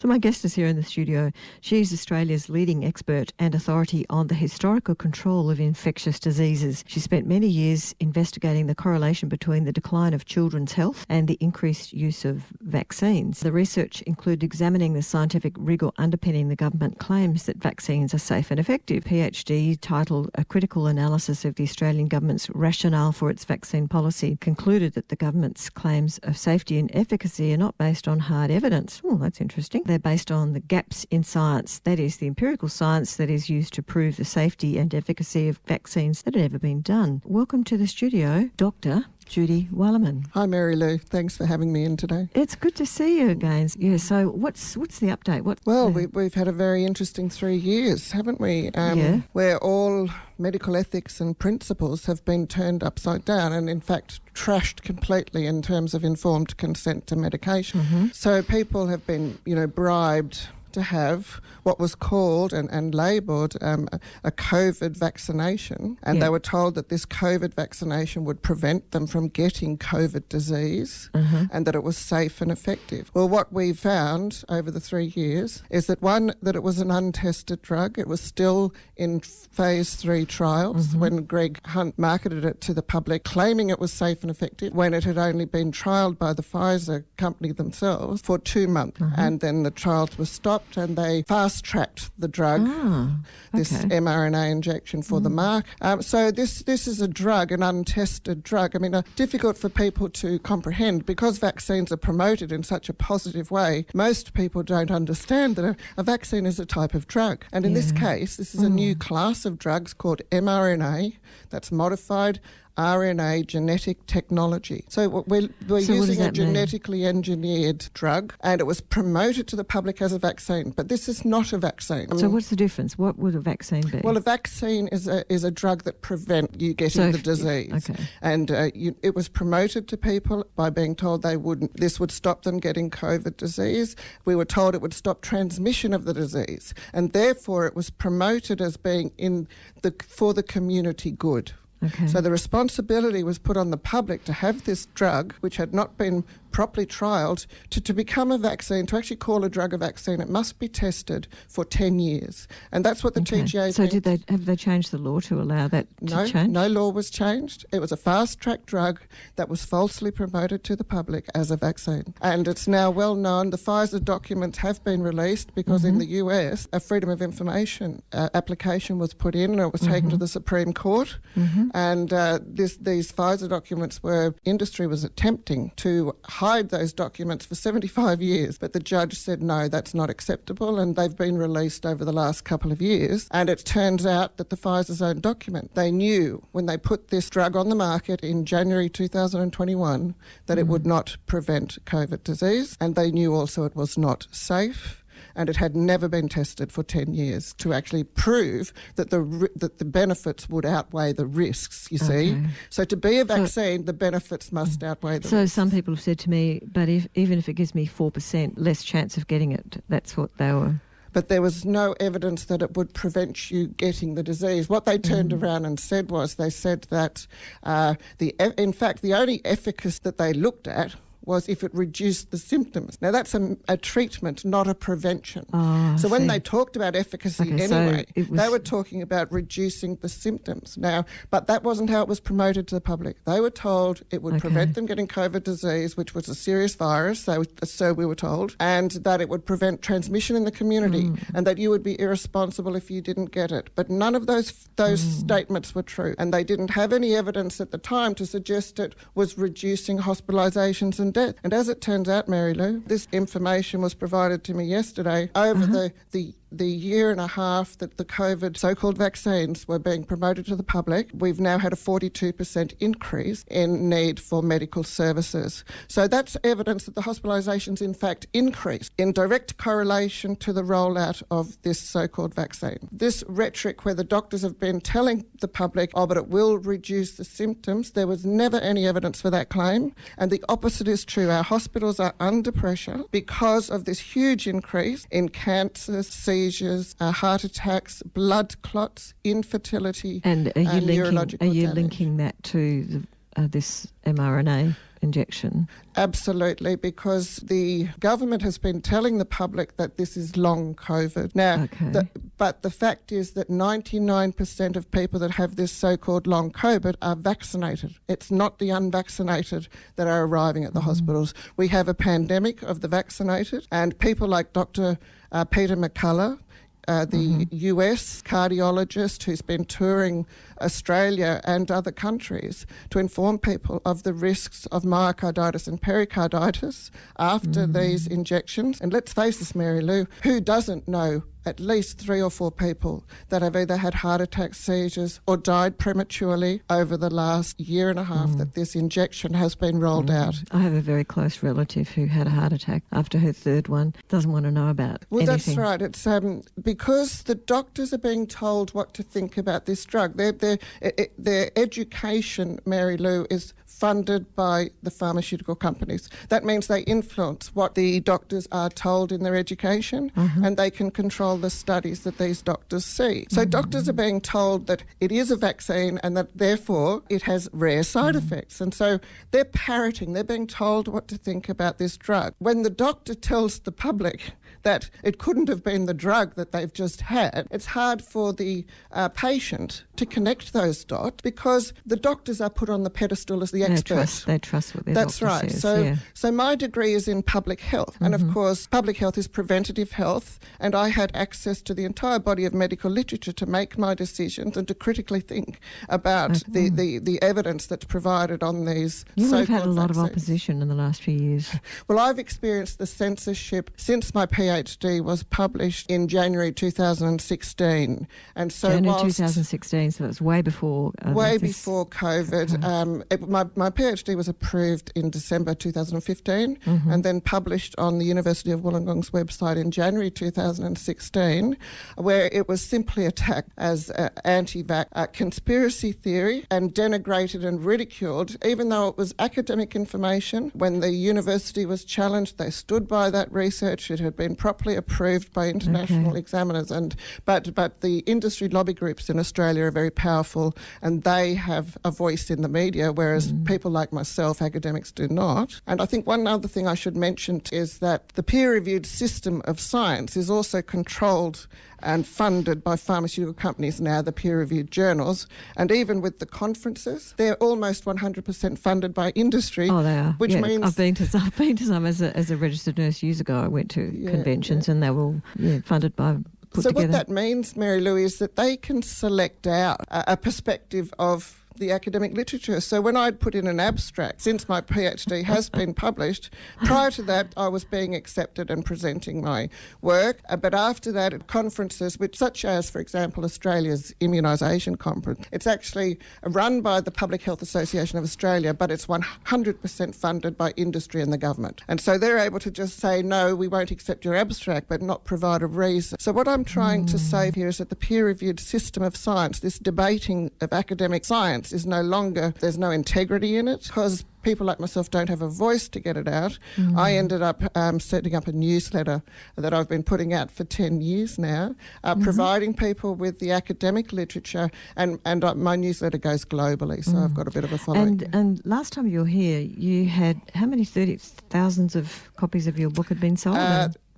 So my guest is here in the studio. She's Australia's leading expert and authority on the historical control of infectious diseases. She spent many years investigating the correlation between the decline of children's health and the increased use of vaccines. The research included examining the scientific rigour underpinning the government claims that vaccines are safe and effective. PhD titled A Critical Analysis of the Australian Government's Rationale for its Vaccine Policy concluded that the government's claims of safety and efficacy are not based on hard evidence. Oh, that's interesting. They're based on the gaps in science, that is, the empirical science that is used to prove the safety and efficacy of vaccines that have never been done. Welcome to the studio, Dr. Judy Wilyman. Hi, Mary-Lou. Thanks for having me in today. It's good to see you again. Yeah, so what's the update? We've had a very interesting 3 years, haven't we? Where all medical ethics and principles have been turned upside down and, in fact, trashed completely in terms of informed consent to medication. Mm-hmm. So people have been, bribed to have what was called and labelled a COVID vaccination. And they were told that this COVID vaccination would prevent them from getting COVID disease and that it was safe and effective. Well, what we found over the 3 years is that, one, that it was an untested drug. It was still in phase 3 trials when Greg Hunt marketed it to the public, claiming it was safe and effective, when it had only been trialled by the Pfizer company themselves for 2 months. And then the trials were stopped and they fast-tracked the drug, this mRNA injection for the mark. So this is a drug, an untested drug. I mean, difficult for people to comprehend because vaccines are promoted in such a positive way. Most people don't understand that a vaccine is a type of drug. And in this case, this is a new class of drugs called mRNA that's modified RNA genetic technology. So we're using a genetically engineered drug, and it was promoted to the public as a vaccine, but this is not a vaccine. So what's the difference? What would a vaccine be? Well, a vaccine is a drug that prevents you getting the disease. Okay. And it was promoted to people by being told this would stop them getting COVID disease. We were told it would stop transmission of the disease, and therefore it was promoted as being for the community good. Okay. So the responsibility was put on the public to have this drug, which had not been properly trialled, to become a vaccine. To actually call a drug a vaccine, it must be tested for 10 years. And that's what the TGA... So have they changed the law to allow that to change? No law was changed. It was a fast-track drug that was falsely promoted to the public as a vaccine. And it's now well known. The Pfizer documents have been released because in the US, a Freedom of Information application was put in and it was taken to the Supreme Court. And these Pfizer documents industry was attempting to hide those documents for 75 years, but the judge said, no, that's not acceptable, and they've been released over the last couple of years. And it turns out that the Pfizer's own document, they knew when they put this drug on the market in January 2021 that it would not prevent COVID disease, and they knew also it was not safe. And it had never been tested for 10 years to actually prove that the benefits would outweigh the risks, you see. So to be a vaccine, the benefits must outweigh the risks. So some people have said to me, but even if it gives me 4% less chance of getting it, that's what they were... But there was no evidence that it would prevent you getting the disease. What they turned around and said was, they said that, in fact, the only efficacy that they looked at was if it reduced the symptoms. Now, that's a treatment, not a prevention. So when they talked about efficacy anyway, they were talking about reducing the symptoms. Now, but that wasn't how it was promoted to the public. They were told it would prevent them getting COVID disease, which was a serious virus, so we were told, and that it would prevent transmission in the community, and that you would be irresponsible if you didn't get it. But none of those statements were true, and they didn't have any evidence at the time to suggest it was reducing hospitalisations and death. And as it turns out, Mary-Lou, this information was provided to me yesterday over the year and a half that the COVID so-called vaccines were being promoted to the public. We've now had a 42% increase in need for medical services. So that's evidence that the hospitalisations in fact increased in direct correlation to the rollout of this so-called vaccine. This rhetoric where the doctors have been telling the public, but it will reduce the symptoms, there was never any evidence for that claim. And the opposite is true. Our hospitals are under pressure because of this huge increase in cancer, seizures, heart attacks, blood clots, infertility, and neurological Are you damage. linking that to this mRNA injection. Absolutely, because the government has been telling the public that this is long COVID. Now, but the fact is that 99% of people that have this so-called long COVID are vaccinated. It's not the unvaccinated that are arriving at the hospitals. We have a pandemic of the vaccinated, and people like Dr. Peter McCullough, the US cardiologist who's been touring Australia and other countries to inform people of the risks of myocarditis and pericarditis after these injections. And let's face this, Mary-Lou, who doesn't know at least 3 or 4 people that have either had heart attack, seizures or died prematurely over the last year and a half that this injection has been rolled out. I have a very close relative who had a heart attack after her 3rd one. Doesn't want to know about anything. That's right. It's because the doctors are being told what to think about this drug. Their education, Mary-Lou, is funded by the pharmaceutical companies. That means they influence what the doctors are told in their education, and they can control the studies that these doctors see. So doctors are being told that it is a vaccine and that therefore it has rare side effects. And so they're parroting, they're being told what to think about this drug. When the doctor tells the public that it couldn't have been the drug that they've just had, it's hard for the patient to connect those dots because the doctors are put on the pedestal as the experts. They trust what their That's doctor right. says. So my degree is in public health, and of course public health is preventative health, and I had access to the entire body of medical literature to make my decisions and to critically think about the evidence that's provided on these You so-called have had a lot vaccines. of opposition in the last few years. Well, I've experienced the censorship since my PhD was published in January 2016. And so January 2016, so that's way before... before COVID. My PhD was approved in December 2015 and then published on the University of Wollongong's website in January 2016, where it was simply attacked as anti-vax conspiracy theory and denigrated and ridiculed, even though it was academic information. When the university was challenged, they stood by that research. It had been properly approved by international examiners. But the industry lobby groups in Australia are very powerful, and they have a voice in the media, whereas people like myself, academics, do not. And I think one other thing I should mention is that the peer-reviewed system of science is also controlled and funded by pharmaceutical companies now, the peer-reviewed journals. And even with the conferences, they're almost 100% funded by industry. Oh, they are. Which means... I've been to some as a registered nurse years ago. I went to conventions and they were all funded by... What that means, Mary-Lou, is that they can select out a perspective of the academic literature. So when I'd put in an abstract, since my PhD has been published, prior to that I was being accepted and presenting my work. But after that, at conferences, such as, for example, Australia's immunisation conference, it's actually run by the Public Health Association of Australia, but it's 100% funded by industry and the government. And so they're able to just say, no, we won't accept your abstract, but not provide a reason. So what I'm trying to say here is that the peer-reviewed system of science, this debating of academic science, is no longer, there's no integrity in it because people like myself don't have a voice to get it out. I ended up setting up a newsletter that I've been putting out for 10 years now, providing people with the academic literature, and my newsletter goes globally, so I've got a bit of a following. And last time you were here, you had how many thousands of copies of your book had been sold?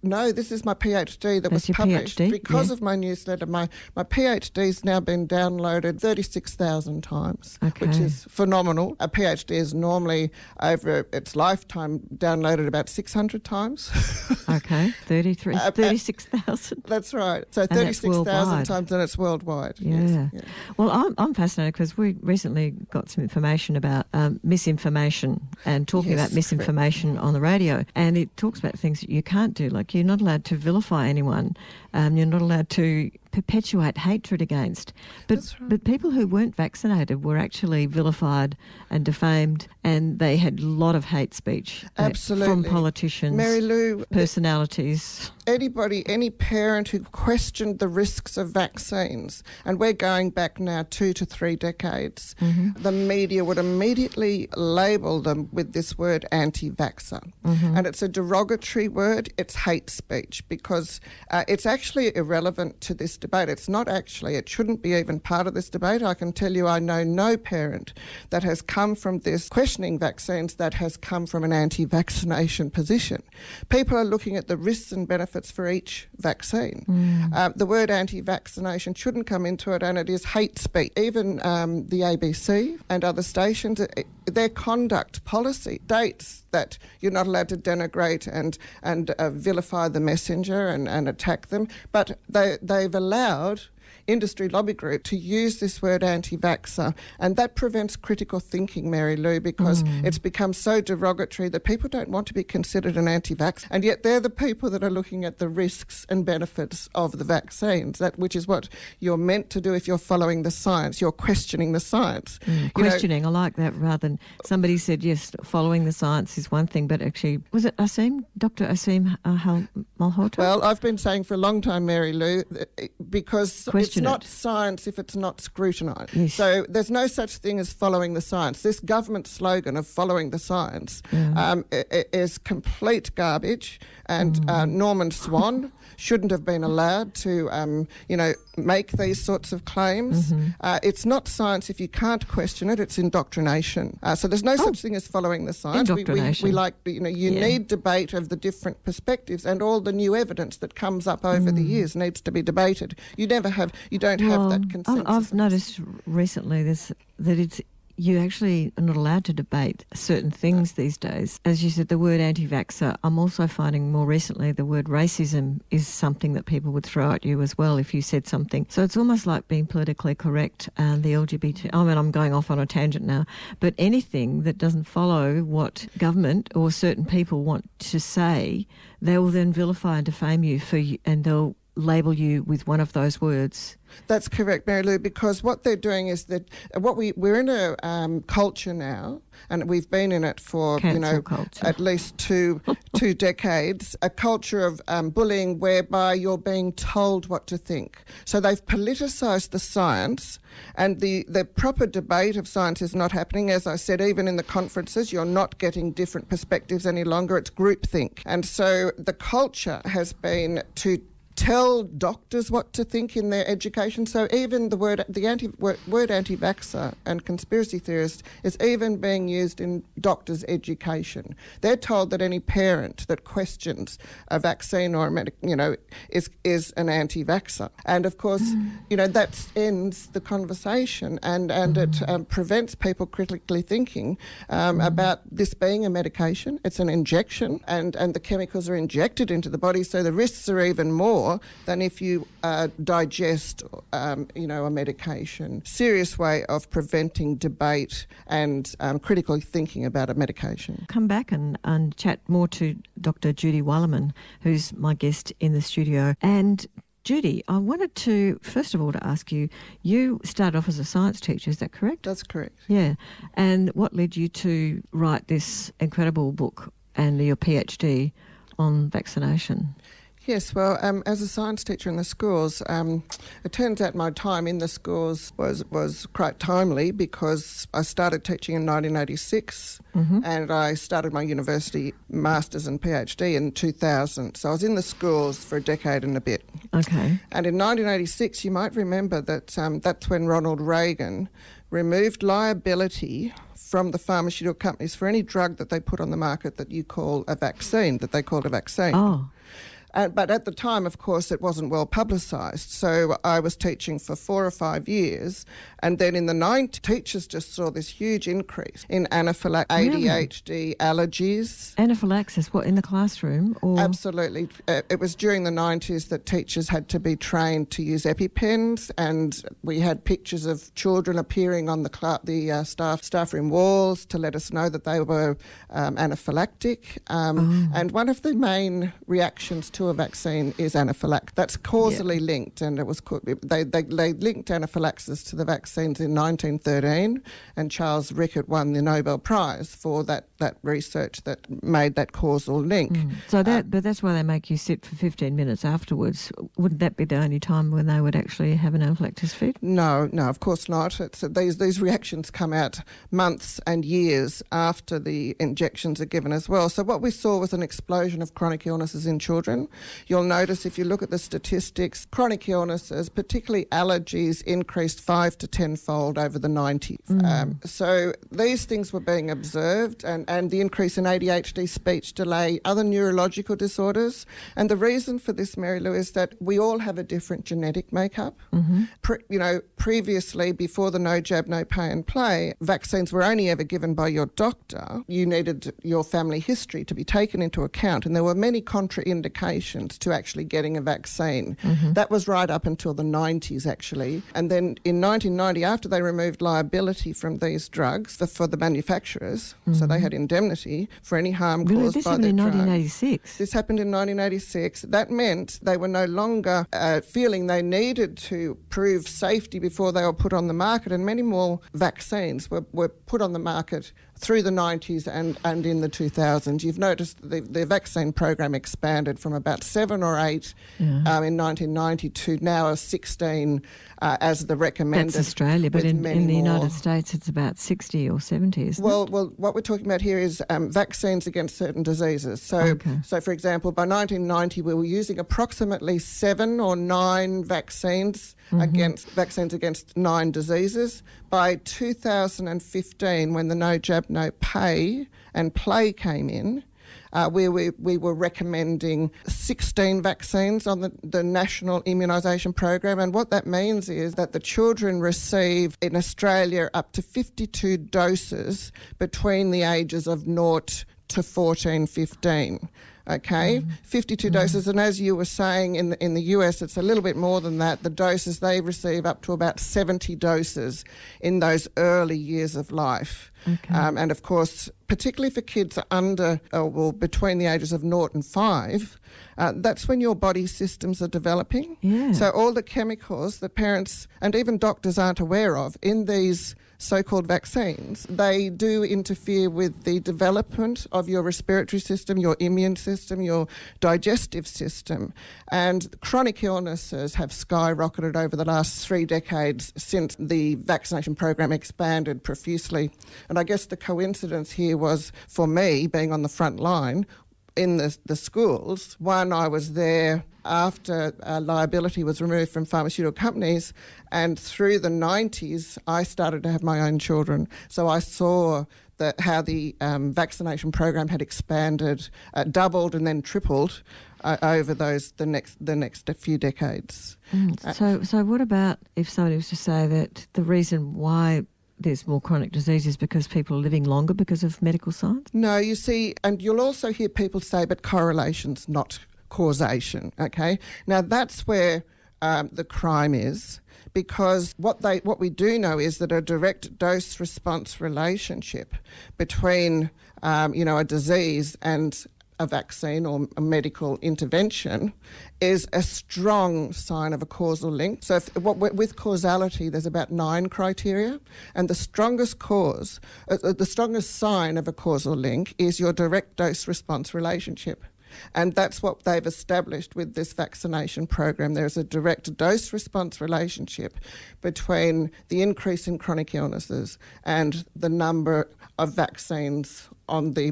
No, this is my PhD that was published. PhD? Because of my newsletter. My PhD's now been downloaded 36,000 times, which is phenomenal. A PhD is normally, over its lifetime, downloaded about 600 times. 36,000. That's right. So 36,000 times, and it's worldwide. Yeah. Yes. Well, I'm fascinated because we recently got some information about misinformation and talking about misinformation on the radio, and it talks about things that you can't do, like you're not allowed to vilify anyone. You're not allowed to perpetuate hatred against. But people who weren't vaccinated were actually vilified and defamed, and they had a lot of hate speech from politicians, Mary-Lou, personalities. Anybody, any parent who questioned the risks of vaccines, and we're going back now 2 to 3 decades, the media would immediately label them with this word anti-vaxxer. And it's a derogatory word, it's hate speech, because it's actually irrelevant to this debate. It's not actually, it shouldn't be even part of this debate. I can tell you I know no parent that has come from this questioning vaccines that has come from an anti-vaccination position. People are looking at the risks and benefits for each vaccine. The word anti-vaccination shouldn't come into it, and it is hate speech. Even the ABC and other stations, their conduct policy states that you're not allowed to denigrate and vilify the messenger and attack them, but they've allowed industry lobby group to use this word anti-vaxxer, and that prevents critical thinking, Mary-Lou, because it's become so derogatory that people don't want to be considered an anti-vax, and yet they're the people that are looking at the risks and benefits of the vaccines, which is what you're meant to do if you're following the science. You're questioning the science. Questioning, I like that, rather than somebody said, yes, following the science is one thing, but actually, was it Dr. Asim Malhotra? Well, I've been saying for a long time, Mary-Lou, because it's not science if it's not scrutinised. Yes. So there's no such thing as following the science. This government slogan of following the science is complete garbage, and Norman Swan shouldn't have been allowed to, make these sorts of claims. It's not science if you can't question it. It's indoctrination. So there's no such thing as following the science. Indoctrination. You need debate of the different perspectives, and all the new evidence that comes up over the years needs to be debated. You don't have that consensus. I've noticed recently that you actually are not allowed to debate certain things these days. As you said, the word anti-vaxxer, I'm also finding more recently the word racism is something that people would throw at you as well if you said something. So it's almost like being politically correct, and the LGBT... I mean, I'm going off on a tangent now, but anything that doesn't follow what government or certain people want to say, they will then vilify and defame you and they'll label you with one of those words. That's correct, Mary-Lou, because what they're doing is that we're in a culture now, and we've been in it for at least two decades, a culture of bullying whereby you're being told what to think. So they've politicised the science, and the proper debate of science is not happening. As I said, even in the conferences, you're not getting different perspectives any longer. It's groupthink. And so the culture has been to tell doctors what to think in their education. So even the word anti-vaxxer and conspiracy theorist is even being used in doctors' education. They're told that any parent that questions a vaccine or is an anti-vaxxer. And of course, that ends the conversation, and it prevents people critically thinking about this being a medication. It's an injection, and the chemicals are injected into the body, so the risks are even more than if you digest, a medication. Serious way of preventing debate and critical thinking about a medication. Come back and chat more to Dr. Judy Wilyman, who's my guest in the studio. And Judy, I wanted to, first of all, to ask you, you started off as a science teacher, is that correct? That's correct. Yeah. And what led you to write this incredible book and your PhD on vaccination? Yes, well, as a science teacher in the schools, it turns out my time in the schools was quite timely, because I started teaching in 1986 and I started my university masters and PhD in 2000. So I was in the schools for a decade and a bit. Okay. And in 1986, you might remember that that's when Ronald Reagan removed liability from the pharmaceutical companies for any drug that they put on the market that you call a vaccine, that they called a vaccine. Oh. But at the time, of course, it wasn't well publicised. So I was teaching for 4 or 5 years. And then in the 90s, teachers just saw this huge increase in anaphylaxis, ADHD, allergies. Anaphylaxis, what, in the classroom? Or? Absolutely. It was during the 90s that teachers had to be trained to use EpiPens, and we had pictures of children appearing on the staff room walls to let us know that they were anaphylactic. And one of the main reactions to a vaccine is anaphylaxis. That's causally linked, and it was they linked anaphylaxis to the vaccines in 1913, and Charles Rickett won the Nobel Prize for that research that made that causal link. So but that's why they make you sit for 15 minutes afterwards. Wouldn't that be the only time when they would actually have an anaphylaxis fit? No, of course not. These reactions come out months and years after the injections are given as well. So what we saw was an explosion of chronic illnesses in children. you'll notice if you look at the statistics, chronic illnesses, particularly allergies, increased 5 to 10-fold over the 90s. So these things were being observed, and the increase in ADHD, speech delay, other neurological disorders. And the reason for this, Mary-Lou, is that we all have a different genetic makeup. Previously, before the no jab, no pay and play, vaccines were only ever given by your doctor. You needed your family history to be taken into account, and there were many contraindications to actually getting a vaccine. That was right up until the 90s, actually. And then in 1990, after they removed liability from these drugs for the manufacturers, so they had indemnity for any harm caused by their drug. This happened in 1986. That meant they were no longer feeling they needed to prove safety before they were put on the market, and many more vaccines were put on the market through the 90s and in the 2000s. You've noticed the vaccine program expanded from about 7 or 8 in 1990 to now 16 as the recommended. That's Australia, but in the United States it's about 60 or 70, isn't it? Well, what we're talking about here is vaccines against certain diseases. So, for example, by 1990 we were using approximately 7 or 9 vaccines against 9 diseases. By 2015, when the no jab, no pay and play came in, we were recommending 16 vaccines on the National Immunisation Program. And what that means is that the children receive in Australia up to 52 doses between the ages of 0 to 14, 15. 52 doses, and as you were saying, in the US it's a little bit more than that. The doses they receive up to about 70 doses in those early years of life. And of course, particularly for kids between the ages of 0 and 5, that's when your body systems are developing. So all the chemicals that parents and even doctors aren't aware of in these so-called vaccines, they do interfere with the development of your respiratory system, your immune system, your digestive system. And chronic illnesses have skyrocketed over the last 3 decades since the vaccination program expanded profusely. And I guess the coincidence here was, for me, being on the front line in the schools. One, I was there after liability was removed from pharmaceutical companies, and through the 90s I started to have my own children. So I saw how the vaccination program had expanded, doubled and then tripled over the next few decades. So what about if somebody was to say that the reason why there's more chronic disease is because people are living longer because of medical science? No, you see, and you'll also hear people say, but correlation's not causation, okay? Now, that's where the crime is, because what we do know is that a direct dose-response relationship between, a disease and a vaccine or a medical intervention is a strong sign of a causal link. So with causality, there's about 9 criteria, and the strongest sign of a causal link is your direct dose-response relationship. And that's what they've established with this vaccination program. There's a direct dose-response relationship between the increase in chronic illnesses and the number of vaccines on the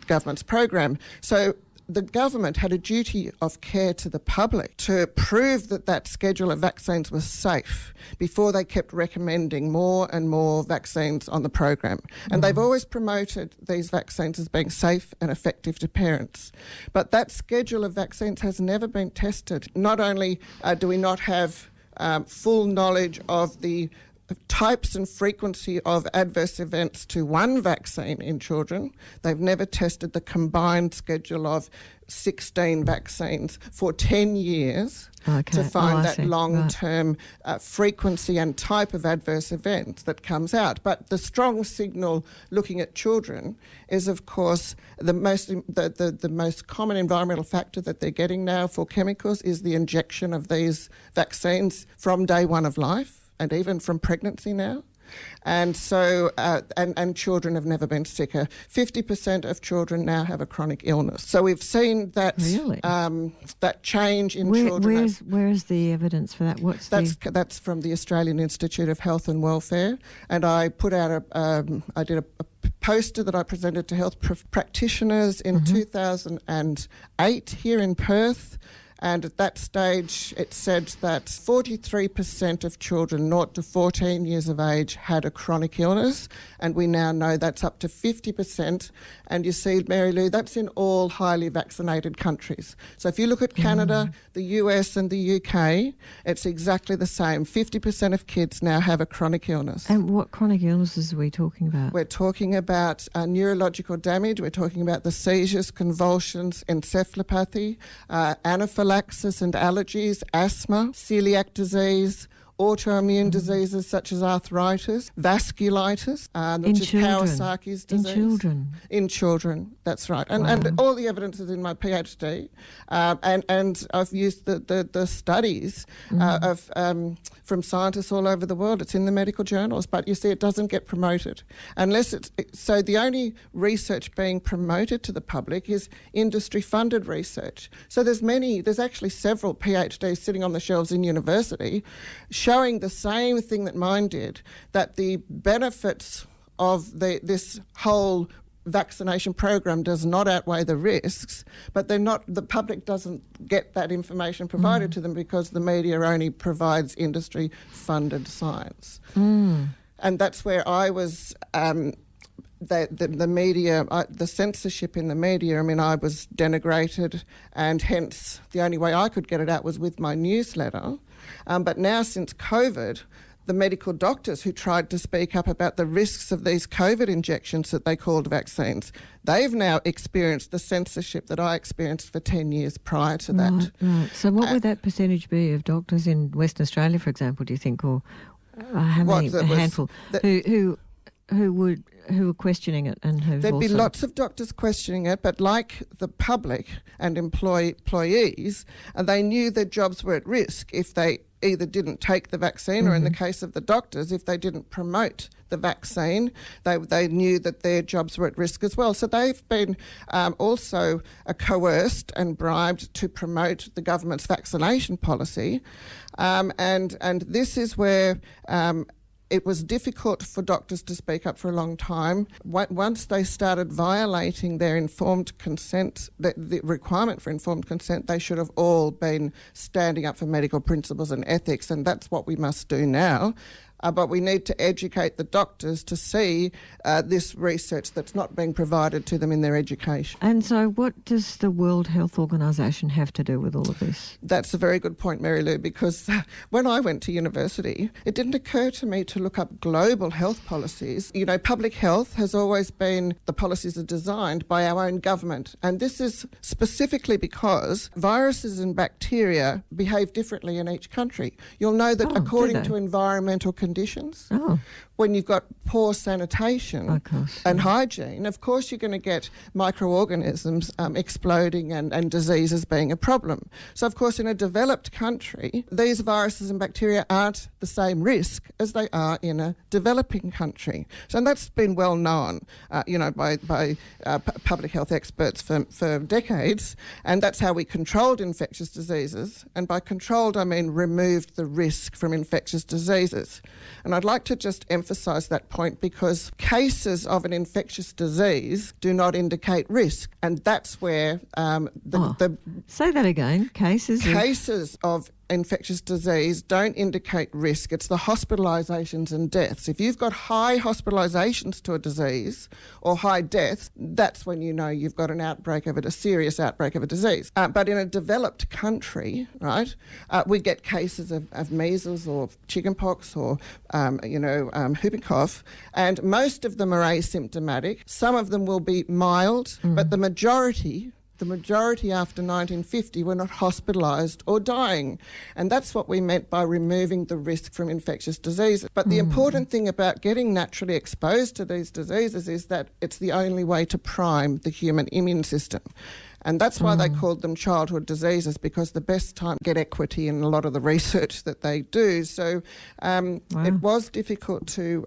government's program. So the government had a duty of care to the public to prove that schedule of vaccines was safe before they kept recommending more and more vaccines on the program. And they've always promoted these vaccines as being safe and effective to parents. But that schedule of vaccines has never been tested. Not only do we not have full knowledge of the types and frequency of adverse events to one vaccine in children, they've never tested the combined schedule of 16 vaccines for 10 years to find that long-term frequency and type of adverse events that comes out. But the strong signal looking at children is, of course, the most common environmental factor that they're getting now for chemicals is the injection of these vaccines from day one of life, and even from pregnancy now. And so, and children have never been sicker. 50% of children now have a chronic illness. So we've seen that that change in children. Where is the evidence for that? That's from the Australian Institute of Health and Welfare, and I put out I did a poster that I presented to health practitioners in 2008 here in Perth. And at that stage, it said that 43% of children 0 to 14 years of age had a chronic illness, and we now know that's up to 50%. And you see, Mary-Lou, that's in all highly vaccinated countries. So if you look at Canada, the US and the UK, it's exactly the same. 50% of kids now have a chronic illness. And what chronic illnesses are we talking about? We're talking about neurological damage. We're talking about the seizures, convulsions, encephalopathy, anaphylaxis and allergies, asthma, celiac disease, autoimmune diseases such as arthritis, vasculitis, which is Kawasaki's disease. In children, that's right. And all the evidence is in my PhD. And I've used the studies from scientists all over the world. It's in the medical journals, but you see it doesn't get promoted. So the only research being promoted to the public is industry-funded research. So there's actually several PhDs sitting on the shelves in university showing the same thing that mine did, that the benefits of this whole vaccination program does not outweigh the risks, but the public doesn't get that information provided to them because the media only provides industry-funded science. And that's where I was... The media, the censorship in the media, I mean, I was denigrated, and hence the only way I could get it out was with my newsletter. But now, since COVID, the medical doctors who tried to speak up about the risks of these COVID injections that they called vaccines, they've now experienced the censorship that I experienced for 10 years prior to that. Right. So what would that percentage be of doctors in Western Australia, for example, do you think, or how many, a handful, who were questioning it and who there'd be lots of doctors questioning it, but like the public and employees, they knew their jobs were at risk if they either didn't take the vaccine or in the case of the doctors, if they didn't promote the vaccine, they knew that their jobs were at risk as well. So they've been also coerced and bribed to promote the government's vaccination policy. And this is where... it was difficult for doctors to speak up for a long time. Once they started violating their informed consent, the requirement for informed consent, they should have all been standing up for medical principles and ethics, and that's what we must do now. But we need to educate the doctors to see this research that's not being provided to them in their education. And so what does the World Health Organisation have to do with all of this? That's a very good point, Mary-Lou, because when I went to university, it didn't occur to me to look up global health policies. You know, public health has always been, the policies are designed by our own government. And this is specifically because viruses and bacteria behave differently in each country. You'll know that according to environmental conditions, when you've got poor sanitation and hygiene, of course you're going to get microorganisms exploding and diseases being a problem. So, of course, in a developed country, these viruses and bacteria aren't the same risk as they are in a developing country. So, and that's been well known, by public health experts for decades, and that's how we controlled infectious diseases. And by controlled, I mean removed the risk from infectious diseases. And I'd like to just emphasise that point because cases of an infectious disease do not indicate risk. And that's where say that again. Cases of infectious disease don't indicate risk. It's the hospitalisations and deaths. If you've got high hospitalisations to a disease or high deaths, that's when you know you've got a serious outbreak of a disease. But in a developed country, right, we get cases of measles or chickenpox or, whooping cough, and most of them are asymptomatic. Some of them will be mild, but the majority after 1950 were not hospitalised or dying. And that's what we meant by removing the risk from infectious diseases. But the important thing about getting naturally exposed to these diseases is that it's the only way to prime the human immune system. And that's why they called them childhood diseases, because the best time to get equity in a lot of the research that they do. So it was difficult to,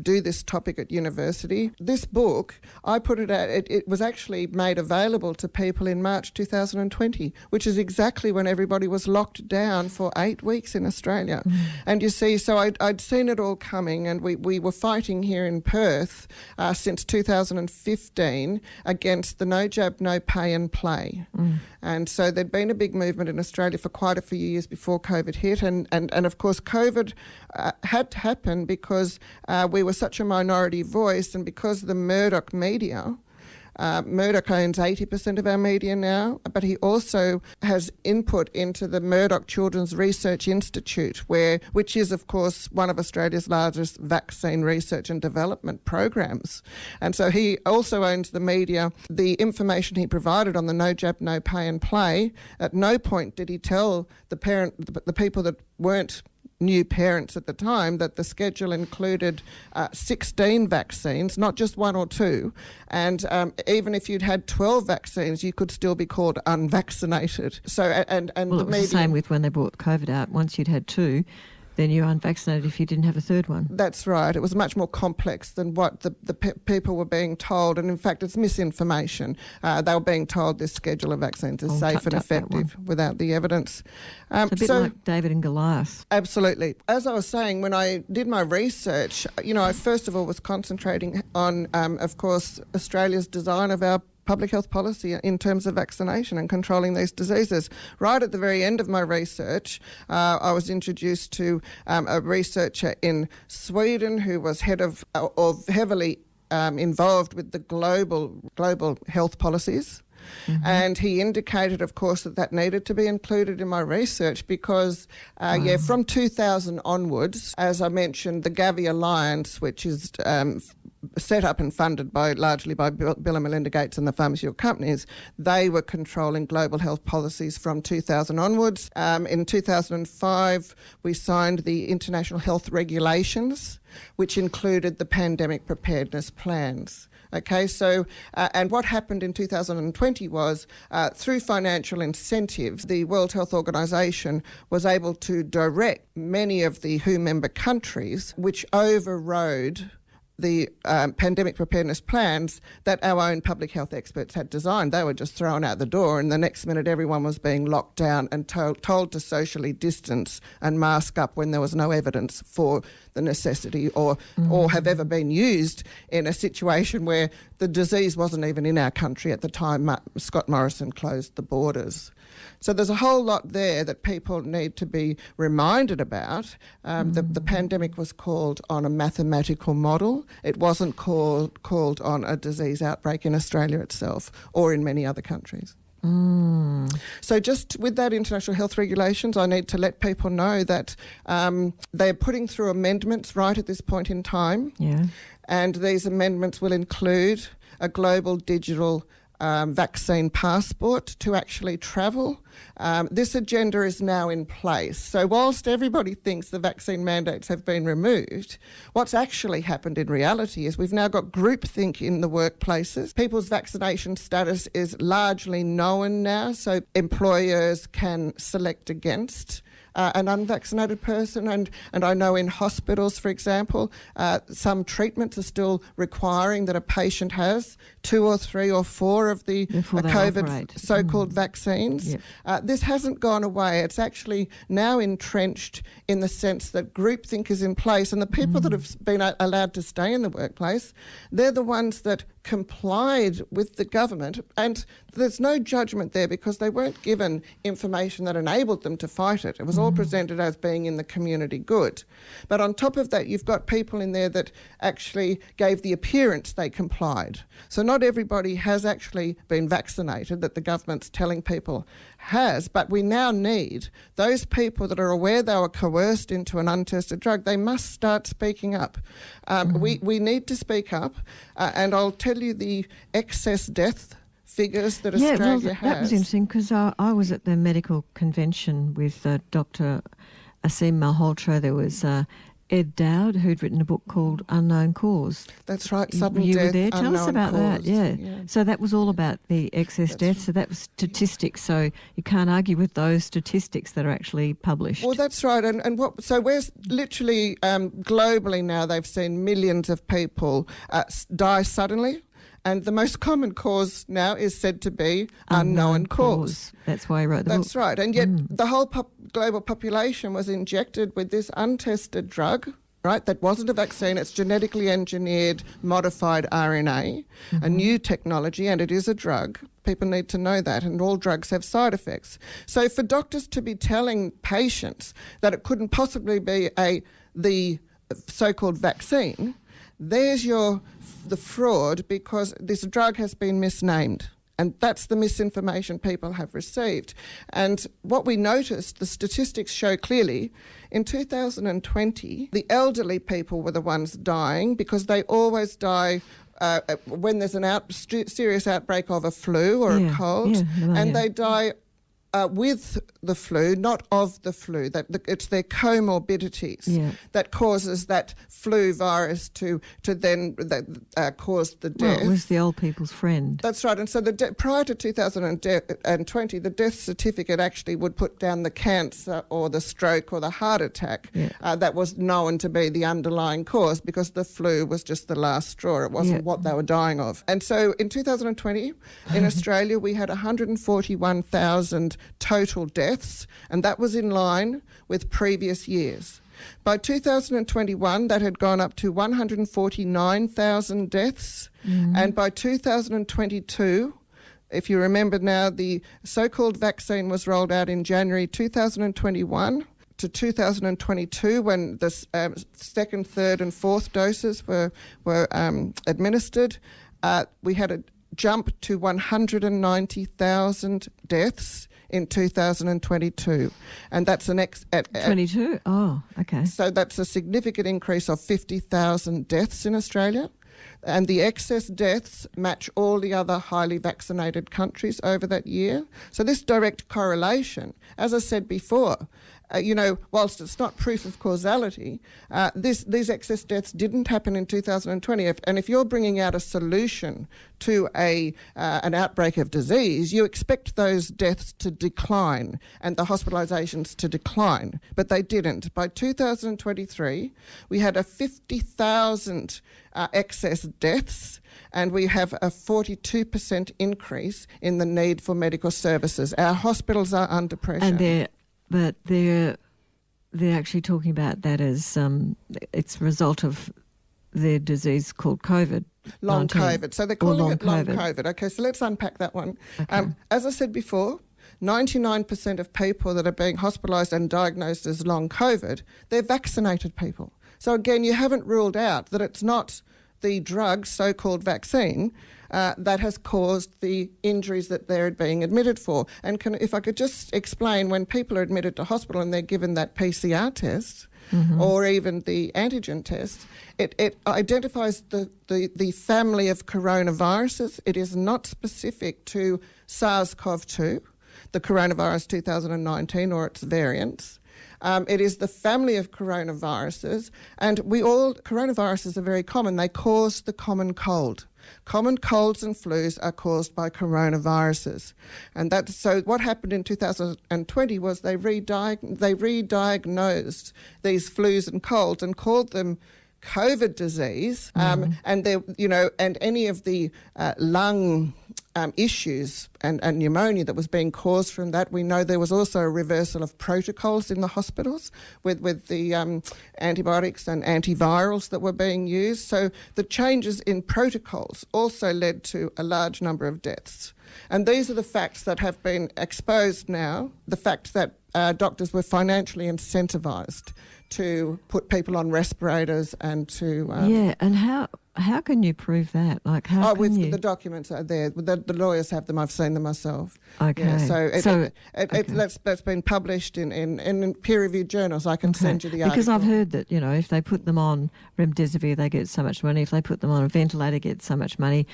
do this topic at university. This book, I put it out, it was actually made available to people in March 2020, which is exactly when everybody was locked down for 8 weeks in Australia. And you see, so I'd seen it all coming, and we were fighting here in Perth since 2015 against the no jab, no pay and play. And so there'd been a big movement in Australia for quite a few years before COVID hit. And of course, COVID had to happen because we were such a minority voice, and because the Murdoch media, Murdoch owns 80% of our media now, but he also has input into the Murdoch Children's Research Institute, which is, of course, one of Australia's largest vaccine research and development programs. And so he also owns the media. The information he provided on the no jab, no pay and play, at no point did he tell the people that weren't new parents at the time, that the schedule included 16 vaccines, not just one or two. And even if you'd had 12 vaccines, you could still be called unvaccinated. So, and well, it was the same with when they brought COVID out. Once you'd had two, then you're unvaccinated if you didn't have a third one. That's right. It was much more complex than what the people were being told. And in fact, it's misinformation. They were being told this schedule of vaccines is safe and effective without the evidence. It's a bit like David and Goliath. Absolutely. As I was saying, when I did my research, I first of all was concentrating on, of course, Australia's design of our public health policy in terms of vaccination and controlling these diseases. Right at the very end of my research, I was introduced to a researcher in Sweden who was head of heavily involved with the global health policies. And he indicated, of course, that needed to be included in my research because, from 2000 onwards, as I mentioned, the Gavi Alliance, which is set up and funded largely by Bill and Melinda Gates and the pharmaceutical companies, they were controlling global health policies from 2000 onwards. In 2005, we signed the International Health Regulations, which included the pandemic preparedness plans. Okay, so, and what happened in 2020 was, through financial incentives, the World Health Organization was able to direct many of the WHO member countries, which overrode the pandemic preparedness plans that our own public health experts had designed. They were just thrown out the door, and the next minute everyone was being locked down and told to socially distance and mask up when there was no evidence for the necessity or have ever been used in a situation where the disease wasn't even in our country at the time Scott Morrison closed the borders. So there's a whole lot there that people need to be reminded about. The pandemic was called on a mathematical model. It wasn't called on a disease outbreak in Australia itself or in many other countries. So just with that international health regulations, I need to let people know that they're putting through amendments right at this point in time. Yeah. And these amendments will include a global digital vaccine passport to actually travel. This agenda is now in place. So whilst everybody thinks the vaccine mandates have been removed, what's actually happened in reality is we've now got groupthink in the workplaces. People's vaccination status is largely known now, so employers can select against an unvaccinated person. And I know in hospitals, for example, some treatments are still requiring that a patient has 2 or 3 or 4 of the COVID so-called vaccines. Yep. This hasn't gone away. It's actually now entrenched in the sense that groupthink is in place, and the people that have been allowed to stay in the workplace, they're the ones that complied with the government, and there's no judgment there because they weren't given information that enabled them to fight it. It was all presented as being in the community good. But on top of that, you've got people in there that actually gave the appearance they complied. So not everybody has actually been vaccinated that the government's telling people has, but we now need those people that are aware they were coerced into an untested drug. They must start speaking up. We need to speak up, and I'll tell you the excess death figures that Australia has. That was interesting because I was at the medical convention with Dr. Asim Malhotra. There was Ed Dowd, who'd written a book called Unknown Cause. That's right, sudden you death, were there. Tell us about unknown cause. that. Yeah. So that was all about the excess deaths. So that was statistics. So you can't argue with those statistics that are actually published. Well, that's right. So we're literally globally now. They've seen millions of people die suddenly. And the most common cause now is said to be unknown cause. That's why I wrote the book. That's right. And yet the whole global population was injected with this untested drug, right, that wasn't a vaccine. It's genetically engineered, modified RNA, a new technology, and it is a drug. People need to know that, and all drugs have side effects. So for doctors to be telling patients that it couldn't possibly be the so-called vaccine, there's the fraud, because this drug has been misnamed. And that's the misinformation people have received. And what we noticed, the statistics show clearly, in 2020, the elderly people were the ones dying, because they always die when there's a serious outbreak of a flu or a cold, and they die with the flu, not of the flu. It's their comorbidities that causes that flu virus to then cause the death. Well, it was the old people's friend. That's right. And so prior to 2020, the death certificate actually would put down the cancer or the stroke or the heart attack that was known to be the underlying cause, because the flu was just the last straw. It wasn't what they were dying of. And so in 2020, in Australia, we had 141,000 total deaths, and that was in line with previous years. By 2021, that had gone up to 149,000 deaths, and by 2022, if you remember now, the so-called vaccine was rolled out in January 2021 to 2022, when the second, third and fourth doses were administered. We had a jump to 190,000 deaths in 2022, and that's an 22? Oh, okay. So that's a significant increase of 50,000 deaths in Australia, and the excess deaths match all the other highly vaccinated countries over that year. So this direct correlation, as I said before, whilst it's not proof of causality, these excess deaths didn't happen in 2020. And if you're bringing out a solution to an outbreak of disease, you expect those deaths to decline and the hospitalisations to decline, but they didn't. By 2023, we had a 50,000 excess deaths, and we have a 42% increase in the need for medical services. Our hospitals are under pressure. And they're actually talking about that as it's a result of their disease called COVID. Long COVID. So they're calling it long COVID. Okay, so let's unpack that one. Okay. As I said before, 99% of people that are being hospitalised and diagnosed as long COVID, they're vaccinated people. So again, you haven't ruled out that it's not the drug, so-called vaccine, that has caused the injuries that they're being admitted for. And if I could just explain, when people are admitted to hospital and they're given that PCR test or even the antigen test, it identifies the family of coronaviruses. It is not specific to SARS-CoV-2, the coronavirus 2019 or its variants. It is the family of coronaviruses, and coronaviruses are very common. They cause the common cold. Common colds and flus are caused by coronaviruses. And so what happened in 2020 was they re-diagnosed these flus and colds and called them COVID disease, and any of the lung issues and pneumonia that was being caused from that. We know there was also a reversal of protocols in the hospitals with the antibiotics and antivirals that were being used. So the changes in protocols also led to a large number of deaths. And these are the facts that have been exposed now, the fact that doctors were financially incentivised to put people on respirators and to... and how can you prove that? Like, how can you? The documents are there. The lawyers have them. I've seen them myself. Okay. Yeah, that's been published in peer-reviewed journals. I can send you the article. Because I've heard that, if they put them on remdesivir, they get so much money. If they put them on a ventilator, get so much money.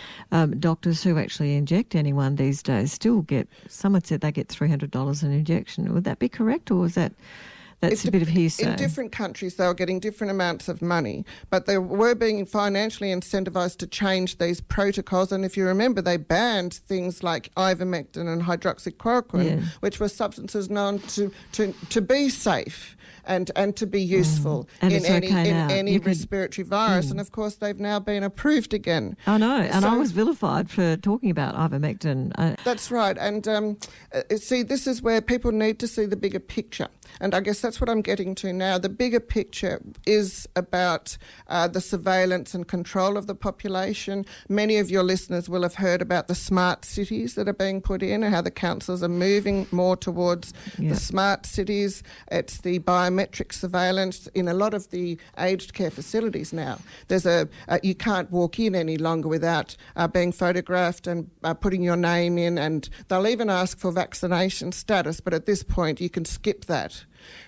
Doctors who actually inject anyone these days still get, someone said they get $300 an injection. Would that be correct, or is that That's a bit of hearsay. In different countries, they were getting different amounts of money, but they were being financially incentivised to change these protocols. And if you remember, they banned things like ivermectin and hydroxychloroquine, which were substances known to be safe and to be useful in any respiratory virus. And of course, they've now been approved again. I know, and I was vilified for talking about ivermectin. That's right. And see, this is where people need to see the bigger picture. And I guess that's what I'm getting to now. The bigger picture is about the surveillance and control of the population. Many of your listeners will have heard about the smart cities that are being put in and how the councils are moving more towards the smart cities. It's the biometric surveillance in a lot of the aged care facilities now. There's you can't walk in any longer without being photographed and putting your name in, and they'll even ask for vaccination status, but at this point you can skip that.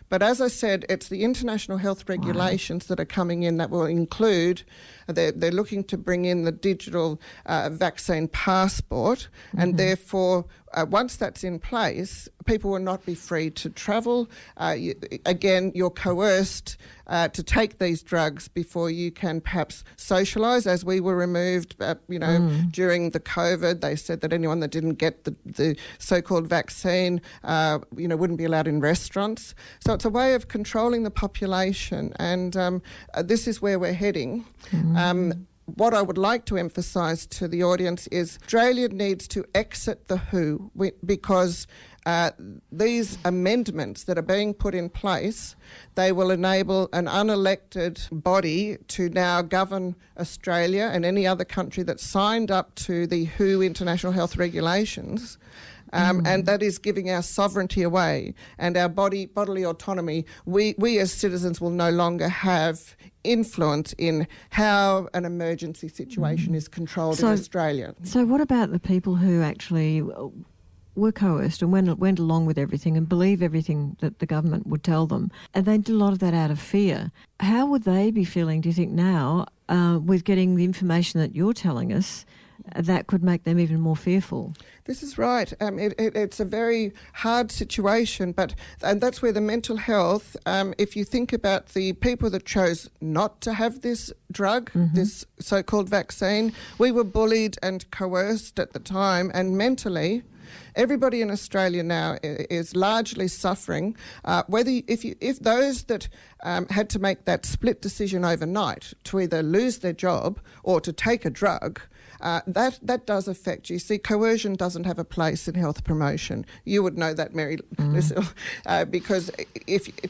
But as I said, it's the international health regulations that are coming in that will include, they're looking to bring in the digital vaccine passport, and therefore once that's in place, people will not be free to travel. You're coerced to take these drugs before you can perhaps socialise, as we were removed, during the COVID. They said that anyone that didn't get the so-called vaccine, wouldn't be allowed in restaurants. So it's a way of controlling the population, and this is where we're heading. What I would like to emphasise to the audience is Australia needs to exit the WHO because these amendments that are being put in place, they will enable an unelected body to now govern Australia and any other country that's signed up to the WHO international health regulations. And that is giving our sovereignty away and our bodily autonomy. We as citizens will no longer have influence in how an emergency situation is controlled in Australia. So what about the people who actually were coerced and went along with everything and believe everything that the government would tell them? And they did a lot of that out of fear. How would they be feeling, do you think, now with getting the information that you're telling us that could make them even more fearful? This is right. It's a very hard situation, and that's where the mental health, if you think about the people that chose not to have this drug, this so-called vaccine, we were bullied and coerced at the time, and mentally, everybody in Australia now is largely suffering. If those that had to make that split decision overnight to either lose their job or to take a drug, that does affect you. See, coercion doesn't have a place in health promotion. You would know that, Mary-Lucille, because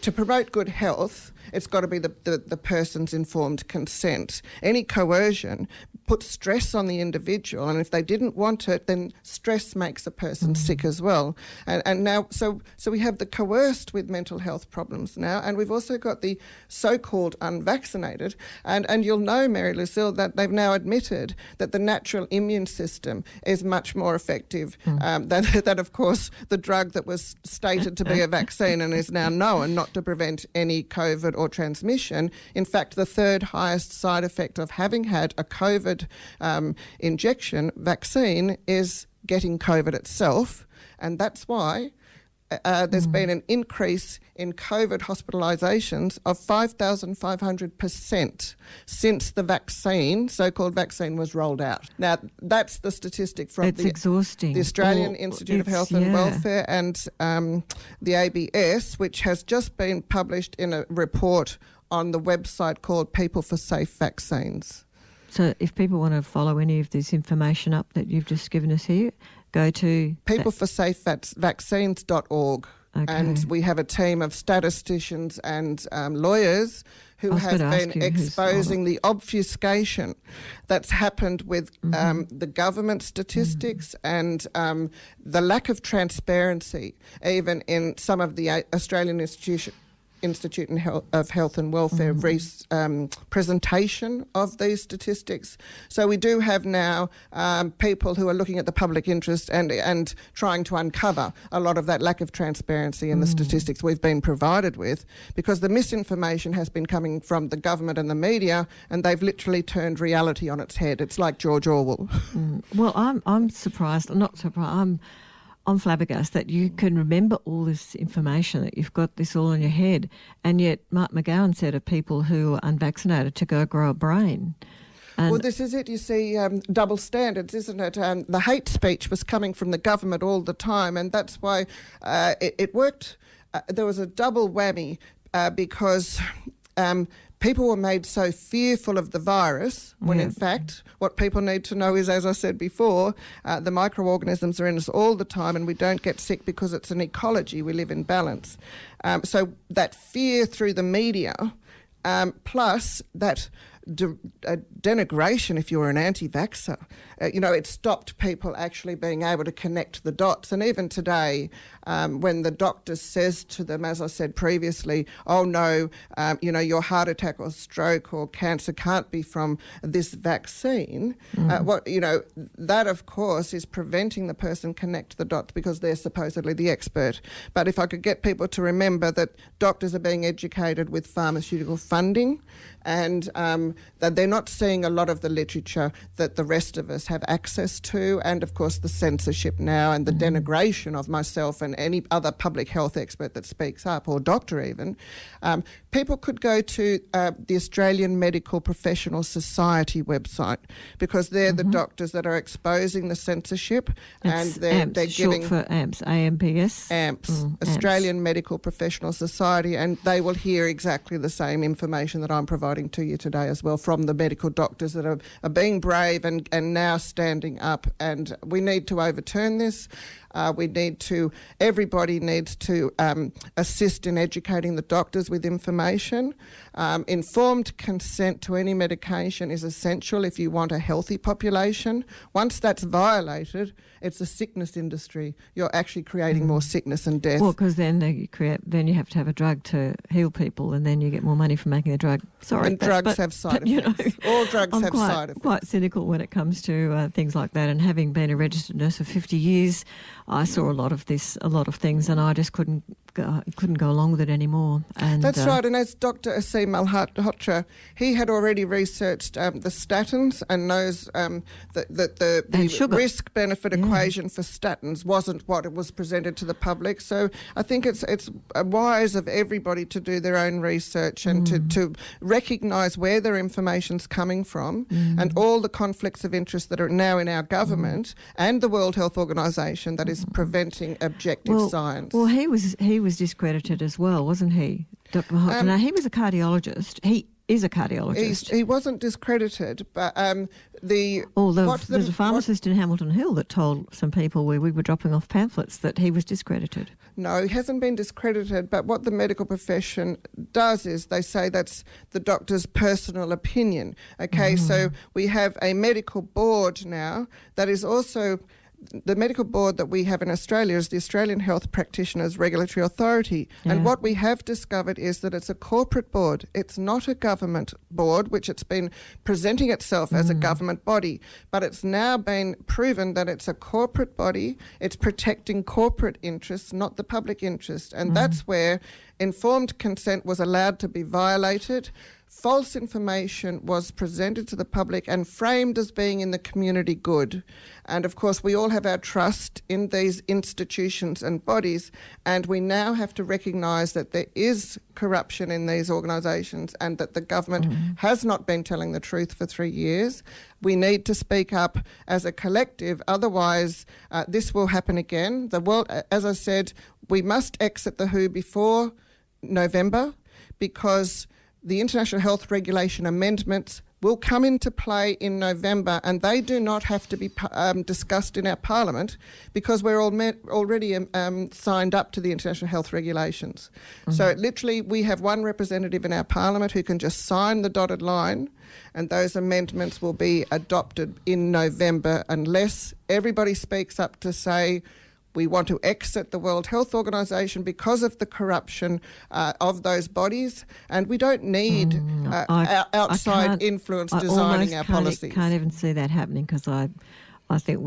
to promote good health, it's got to be the person's informed consent. Any coercion puts stress on the individual, and if they didn't want it, then stress makes a person sick as well. And now, so we have the coerced with mental health problems now, and we've also got the so-called unvaccinated. And you'll know, Mary-Lucille, that they've now admitted that the natural immune system is much more effective than, of course, the drug that was stated to be a vaccine and is now known not to prevent any COVID or transmission. In fact, the third highest side effect of having had a COVID injection vaccine is getting COVID itself, and that's why there's been an increase in COVID hospitalisations of 5,500% since the vaccine, so-called vaccine, was rolled out. Now, that's the statistic from the Australian Institute of Health and Welfare and the ABS, which has just been published in a report on the website called People for Safe Vaccines. So if people want to follow any of this information up that you've just given us here, go to peopleforsafevaccines.org. Okay. And we have a team of statisticians and lawyers who have been exposing the obfuscation that's happened with the government statistics and the lack of transparency, even in some of the Australian Institute of Health and Welfare presentation of these statistics. So we do have now people who are looking at the public interest and trying to uncover a lot of that lack of transparency in the statistics we've been provided with, because the misinformation has been coming from the government and the media, and they've literally turned reality on its head. It's like George Orwell. Well, I'm surprised. I'm not surprised. I'm flabbergasted that you can remember all this information, that you've got this all in your head, and yet Mark McGowan said of people who are unvaccinated to go grow a brain. Well, this is it. You see, double standards, isn't it? The hate speech was coming from the government all the time, and that's why it worked. There was a double whammy because people were made so fearful of the virus when, in fact, what people need to know is, as I said before, the microorganisms are in us all the time and we don't get sick because it's an ecology. We live in balance. So that fear through the media, plus that denigration if you were an anti-vaxxer. It stopped people actually being able to connect the dots. And even today, when the doctor says to them, as I said previously, oh no, your heart attack or stroke or cancer can't be from this vaccine, that of course is preventing the person connect the dots because they're supposedly the expert. But if I could get people to remember that doctors are being educated with pharmaceutical funding, and that they're not seeing a lot of the literature that the rest of us have access to, and of course the censorship now and the denigration of myself and any other public health expert that speaks up, or doctor even. People could go to the Australian Medical Professional Society website, because they're the doctors that are exposing the censorship. It's and they're short giving for AMPS, AMPS. AMPS, Australian Medical Professional Society, and they will hear exactly the same information that I'm providing to you today as well from the medical doctors that are being brave and now standing up. And we need to overturn this. Everybody needs to assist in educating the doctors with information. Informed consent to any medication is essential if you want a healthy population. Once that's violated, it's a sickness industry. You're actually creating more sickness and death. Well, because then you have to have a drug to heal people, and then you get more money from making the drug. Sorry, and drugs have side effects. All drugs have side effects. I'm quite cynical when it comes to things like that. And having been a registered nurse for 50 years, I saw a lot of things, and I just couldn't go along with it anymore. And that's right. And as Dr. Asim Malhotra, he had already researched the statins and knows that the risk-benefit equation for statins wasn't what it was presented to the public. So I think it's wise of everybody to do their own research and to recognise where their information's coming from, and all the conflicts of interest that are now in our government and the World Health Organisation that is preventing objective science. Well, he was discredited as well, wasn't he, Dr. Malhotra? Now, he was a cardiologist. He is a cardiologist. He wasn't discredited, but there's a pharmacist in Hamilton Hill that told some people where we were dropping off pamphlets that he was discredited. No, he hasn't been discredited, but what the medical profession does is they say that's the doctor's personal opinion. Okay, so we have a medical board now that is also... The medical board that we have in Australia is the Australian Health Practitioners Regulatory Authority. Yeah. And what we have discovered is that it's a corporate board. It's not a government board, which it's been presenting itself as a government body. But it's now been proven that it's a corporate body. It's protecting corporate interests, not the public interest. And that's where informed consent was allowed to be violated. False information was presented to the public and framed as being in the community good. And of course, we all have our trust in these institutions and bodies, and we now have to recognise that there is corruption in these organisations and that the government has not been telling the truth for 3 years. We need to speak up as a collective, otherwise this will happen again. The world, as I said, we must exit the WHO before November, because the International Health Regulation amendments will come into play in November, and they do not have to be discussed in our Parliament because we're already signed up to the International Health Regulations. So literally we have one representative in our Parliament who can just sign the dotted line, and those amendments will be adopted in November unless everybody speaks up to say, we want to exit the World Health Organisation because of the corruption of those bodies, and we don't need outside influence designing our policies. I can't even see that happening because I think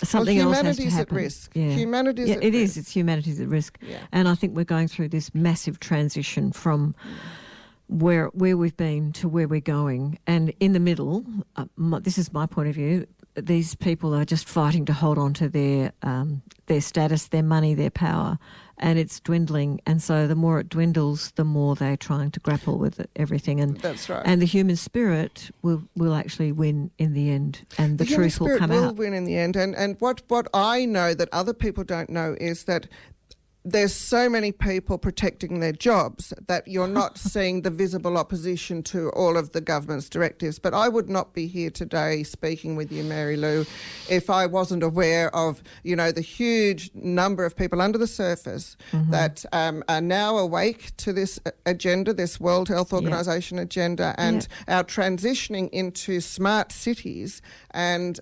something else has to happen. Humanity's at risk. Yeah. Humanity's at risk. It is. It's humanity's at risk, and I think we're going through this massive transition from where we've been to where we're going, and in the middle, this is my point of view. these people are just fighting to hold on to their status, their money, their power, and it's dwindling. And so the more it dwindles, the more they're trying to grapple with everything. And that's right. And the human spirit will actually win in the end, and the truth will come out. The human spirit will win in the end. And what I know that other people don't know is that there's so many people protecting their jobs that you're not seeing the visible opposition to all of the government's directives. But I would not be here today speaking with you, Mary-Lou, if I wasn't aware of, the huge number of people under the surface that are now awake to this agenda, this World Health Organization agenda, and our transitioning into smart cities and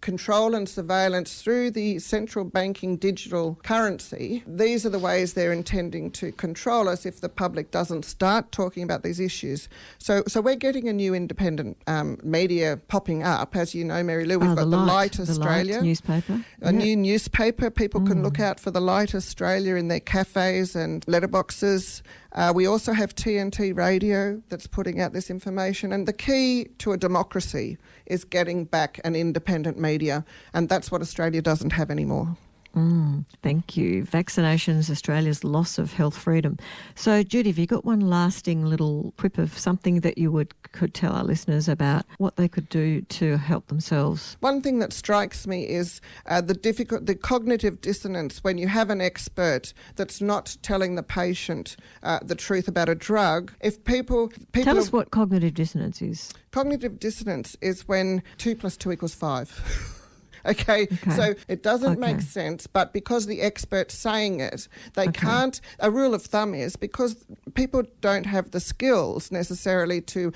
control and surveillance through the central banking digital currency. These are the ways they're intending to control us if the public doesn't start talking about these issues. So we're getting a new independent media popping up. As you know, Mary-Lou, we've got the Light Australia. Light newspaper. A new newspaper. People can look out for the Light Australia in their cafes and letterboxes. We also have TNT Radio that's putting out this information. And the key to a democracy is getting back an independent media, and that's what Australia doesn't have anymore. Thank you. Vaccinations, Australia's loss of health freedom. So, Judy, have you got one lasting little quip of something that you could tell our listeners about what they could do to help themselves? One thing that strikes me is the cognitive dissonance when you have an expert that's not telling the patient the truth about a drug. If people tell us what cognitive dissonance is. Cognitive dissonance is when 2 + 2 = 5. Okay, so it doesn't make sense, but because the expert's saying it, they can't. A rule of thumb is because people don't have the skills necessarily to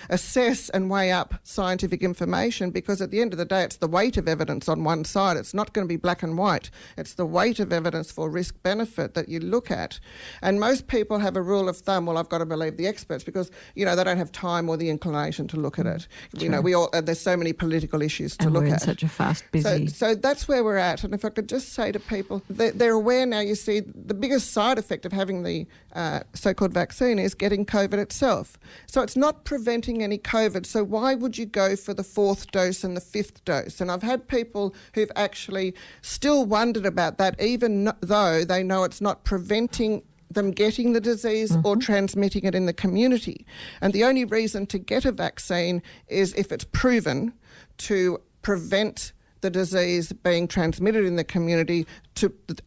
assess and weigh up scientific information, because at the end of the day, it's the weight of evidence on one side. It's not going to be black and white. It's the weight of evidence for risk-benefit that you look at. And most people have a rule of thumb, well, I've got to believe the experts because, they don't have time or the inclination to look at it. True. There's so many political issues to look we're in at. Such a fast busy. So that's where we're at. And if I could just say to people, they're aware now, you see, the biggest side effect of having the so-called vaccine is getting COVID itself. So it's not preventing any COVID. So why would you go for the 4th dose and the 5th dose? And I've had people who've actually still wondered about that, even though they know it's not preventing them getting the disease or transmitting it in the community. And the only reason to get a vaccine is if it's proven to prevent the disease being transmitted in the community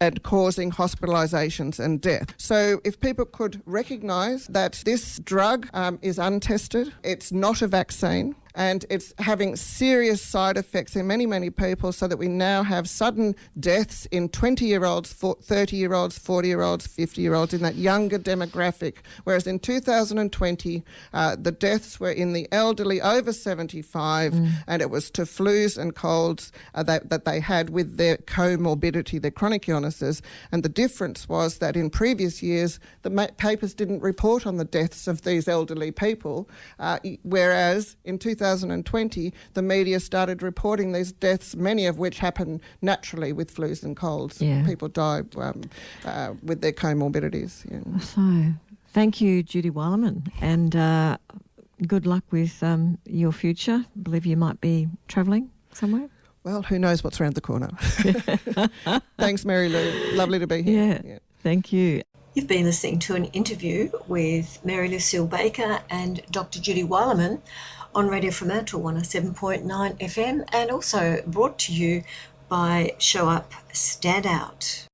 and causing hospitalisations and death. So if people could recognise that this drug is untested, it's not a vaccine, and it's having serious side effects in many, many people, so that we now have sudden deaths in 20-year-olds, 30-year-olds, 40-year-olds, 50-year-olds, in that younger demographic, whereas in 2020, the deaths were in the elderly over 75, and it was to flus and colds that they had with their comorbidity, their chronic illnesses. And the difference was that in previous years, the papers didn't report on the deaths of these elderly people, whereas in 2020, the media started reporting these deaths, many of which happen naturally with flus and colds. People die with their comorbidities. So, thank you, Judy Wilyman, and good luck with your future. I believe you might be travelling somewhere. Well, who knows what's around the corner. Thanks, Mary-Lou. Lovely to be here. Yeah, thank you. You've been listening to an interview with Mary-Lucille Baker and Dr. Judy Wilyman on Radio Fremantle 107.9 FM, and also brought to you by Show Up, Stand Out.